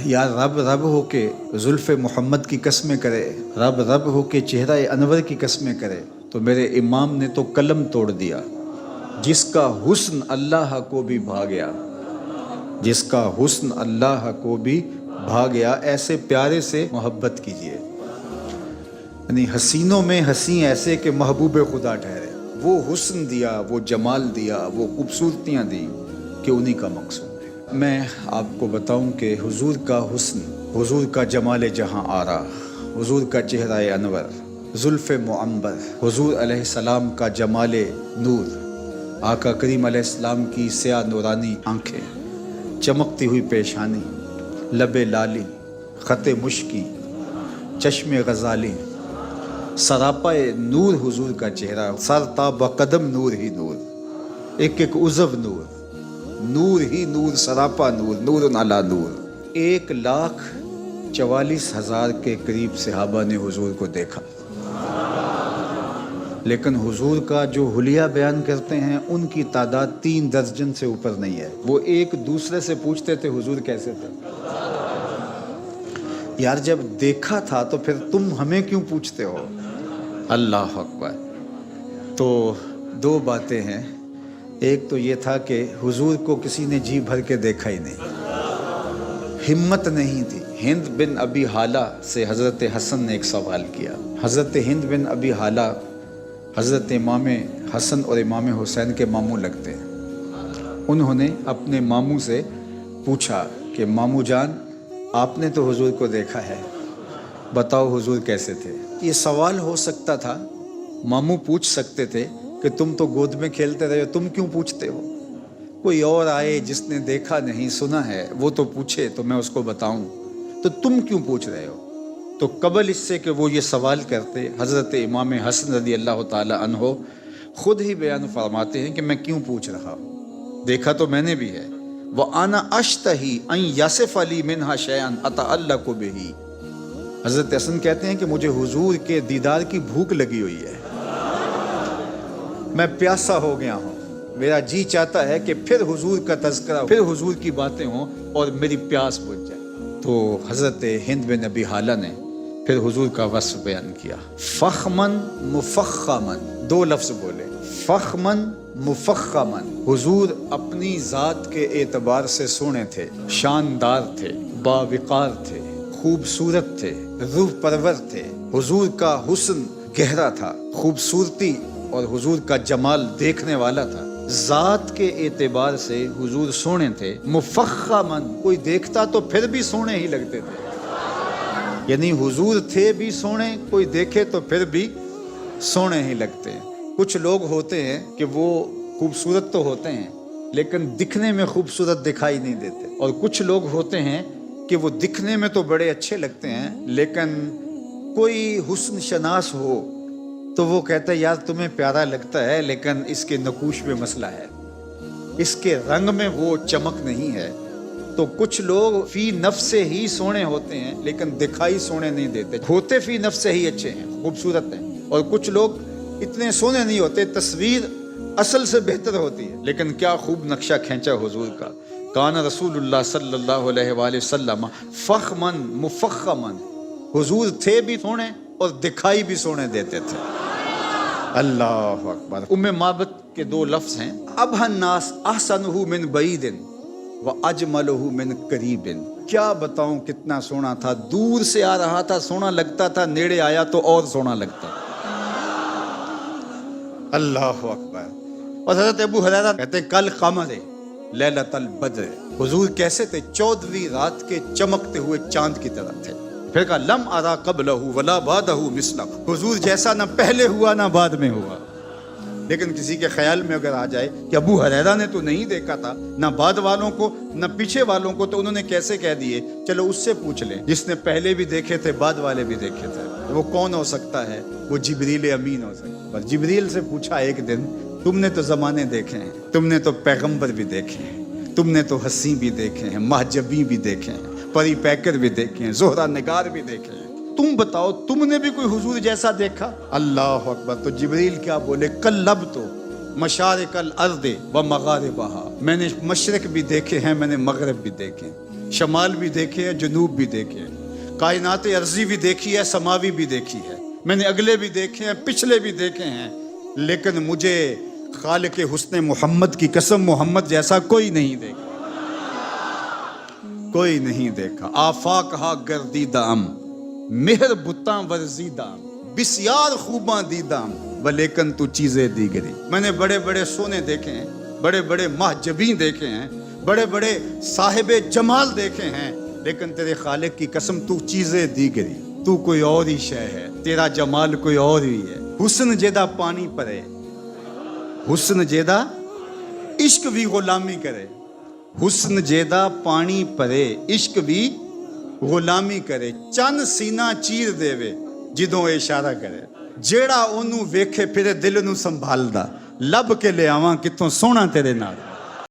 یا رب رب ہو کے زلف محمد کی قسمیں کرے، رب رب ہو کے چہرہ انور کی قسمیں کرے، تو میرے امام نے تو قلم توڑ دیا، جس کا حسن اللہ کو بھی بھا گیا، جس کا حسن اللہ کو بھی بھا گیا، ایسے پیارے سے محبت کیجئے۔ یعنی حسینوں میں حسین ایسے کہ محبوب خدا ٹھہرے، وہ حسن دیا، وہ جمال دیا، وہ خوبصورتیاں دیں کہ انہی کا مقصود ہے۔ میں آپ کو بتاؤں کہ حضور کا حسن، حضور کا جمال جہاں آرا، حضور کا چہرہ انور، زلف معنبر، حضور علیہ السلام کا جمال نور، آقا کریم علیہ السلام کی سیاہ نورانی آنکھیں، چمکتی ہوئی پیشانی، لب لالی، خط مشکی، چشم غزالی، سراپا نور حضور کا چہرہ، سر تا بقدم نور ہی نور، ایک ایک عضو نور، نور ہی نور، سراپا نور، نور علی نور۔ 1,44,000 کے قریب صحابہ نے حضور کو دیکھا، لیکن حضور کا جو حلیہ بیان کرتے ہیں ان کی تعداد 3 درجن سے اوپر نہیں ہے۔ وہ ایک دوسرے سے پوچھتے تھے حضور کیسے تھے؟ یار جب دیکھا تھا تو پھر تم ہمیں کیوں پوچھتے ہو؟ اللہ اکبر۔ تو 2 باتیں ہیں، ایک تو یہ تھا کہ حضور کو کسی نے جی بھر کے دیکھا ہی نہیں، ہمت نہیں تھی۔ ہند بن ابی حالہ سے حضرت حسن نے ایک سوال کیا۔ حضرت ہند بن ابی حالہ حضرت امام حسن اور امام حسین کے ماموں لگتے ہیں۔ انہوں نے اپنے ماموں سے پوچھا کہ ماموں جان آپ نے تو حضور کو دیکھا ہے، بتاؤ حضور کیسے تھے؟ یہ سوال ہو سکتا تھا، ماموں پوچھ سکتے تھے کہ تم تو گود میں کھیلتے رہے ہو، تم کیوں پوچھتے ہو؟ کوئی اور آئے جس نے دیکھا نہیں سنا ہے وہ تو پوچھے تو میں اس کو بتاؤں، تو تم کیوں پوچھ رہے ہو؟ تو قبل اس سے کہ وہ یہ سوال کرتے، حضرت امام حسن رضی اللہ تعالی عنہ خود ہی بیان فرماتے ہیں کہ میں کیوں پوچھ رہا ہوں، دیکھا تو میں نے بھی ہے۔ وَأَنَا أَشْتَهِي أَن يَصِفَ لِي مِنْهَا شَيْئًا أَتَعَلَّقُ بِهِ۔ حضرت حسن کہتے ہیں کہ مجھے حضور کے دیدار کی بھوک لگی ہوئی ہے، میں پیاسا ہو گیا ہوں، میرا جی چاہتا ہے کہ پھر حضور کا تذکرہ، پھر حضور کی باتیں ہوں اور میری پیاس بجھ جائے۔ تو حضرت ہند بن ابی حالہ نے پھر حضور کا وصف بیان کیا، فخمن مفخمن، 2 لفظ بولے، فخمن مفخمن۔ حضور اپنی ذات کے اعتبار سے سونے تھے، شاندار تھے، باوقار تھے، خوبصورت تھے، روح پرور تھے۔ حضور کا حسن گہرا تھا، خوبصورتی اور حضور کا جمال دیکھنے والا تھا۔ ذات کے اعتبار سے حضور سونے تھے، مفخمن، کوئی دیکھتا تو پھر بھی سونے ہی لگتے تھے۔ یعنی حضور تھے بھی سونے، کوئی دیکھے تو پھر بھی سونے ہی لگتے ہیں۔ کچھ لوگ ہوتے ہیں کہ وہ خوبصورت تو ہوتے ہیں لیکن دکھنے میں خوبصورت دکھائی نہیں دیتے، اور کچھ لوگ ہوتے ہیں کہ وہ دکھنے میں تو بڑے اچھے لگتے ہیں لیکن کوئی حسن شناس ہو تو وہ کہتا ہے یار تمہیں پیارا لگتا ہے لیکن اس کے نقوش میں مسئلہ ہے، اس کے رنگ میں وہ چمک نہیں ہے۔ تو کچھ لوگ فی نفس سے ہی سونے ہوتے ہیں لیکن دکھائی سونے نہیں دیتے، ہوتے فی نفس سے ہی اچھے ہیں، خوبصورت ہیں۔ اور کچھ لوگ اتنے سونے نہیں ہوتے، تصویر اصل سے بہتر ہوتی ہے لیکن کیا خوب نقشہ کھینچا حضور کا۔ کان رسول اللہ صلی اللہ علیہ وآلہ وسلم فخمن مفخمن، حضور تھے بھی سونے اور دکھائی بھی سونے دیتے تھے۔ اللہ اکبر۔ ام معبد کے 2 لفظ ہیں، ابہ الناس احسنہ من بعید واجملہ من قریب۔ کیا بتاؤں کتنا سونا تھا، دور سے آ رہا تھا سونا لگتا تھا، نیڑے آیا تو اور سونا لگتا۔ اللہ اکبر۔ اور حضرت ابو ہریرہ کہتے ہیں کل قمر لیلۃ البدر، حضور کیسے تھے؟ 14ویں رات کے چمکتے ہوئے چاند کی طرح تھے۔ پھر کہا لم ارا قبلہ ولا بعدہ مثلہ، حضور جیسا نہ پہلے ہوا نہ بعد میں ہوا۔ لیکن کسی کے خیال میں اگر آ جائے کہ ابو ہریرہ نے تو نہیں دیکھا تھا، نہ بعد والوں کو نہ پیچھے والوں کو، تو انہوں نے کیسے کہہ دیے؟ چلو اس سے پوچھ لیں جس نے پہلے بھی دیکھے تھے بعد والے بھی دیکھے تھے، وہ کون ہو سکتا ہے؟ وہ جبریل امین ہو سکتا ہے۔ جبریل سے پوچھا ایک دن، تم نے تو زمانے دیکھے ہیں، تم نے تو پیغمبر بھی دیکھے ہیں، تم نے تو حسین بھی دیکھے ہیں، مہجبی بھی دیکھے ہیں، پری پیکر بھی دیکھے ہیں، زہرہ نگار بھی دیکھے ہیں، تم بتاؤ تم نے بھی کوئی حضور جیسا دیکھا؟ اللہ اکبر۔ تو جبریل کیا بولے؟ قلبت مشارق الارض و مغاربہا، میں نے مشرق بھی دیکھے ہیں، میں نے مغرب بھی دیکھے ہیں۔ شمال بھی دیکھے ہیں، جنوب بھی دیکھے ہیں، کائنات ارضی بھی دیکھی ہے، سماوی بھی دیکھی ہے، میں نے اگلے بھی دیکھے ہیں، پچھلے بھی دیکھے ہیں، لیکن مجھے خالق حسن محمد کی قسم محمد جیسا کوئی نہیں دیکھا، کوئی نہیں دیکھا۔ آفاق ہا گردیدام، مہر بتاں ورزیدام، بسیار خوباں دیدام، ولیکن تو چیزیں دیگری۔ میں نے بڑے بڑے سونے دیکھے ہیں، بڑے بڑے محجبین دیکھے ہیں، بڑے بڑے صاحب جمال دیکھے ہیں، لیکن تیرے خالق کی قسم تو چیزیں دیگری، تو کوئی اور ہی شے ہے، تیرا جمال کوئی اور ہی ہے۔ حسن جیدہ پانی پرے، حسن جیدہ عشق بھی غلامی کرے، حسن جیدہ پانی پرے عشق بھی غلامی کرے، چند سینہ چیر دیوے جدوں اشارہ کرے، جیڑا اونوں ویکھے پھرے دل نوں سنبھالدا، لب کے لے آواں کتوں سونا تیرے نال۔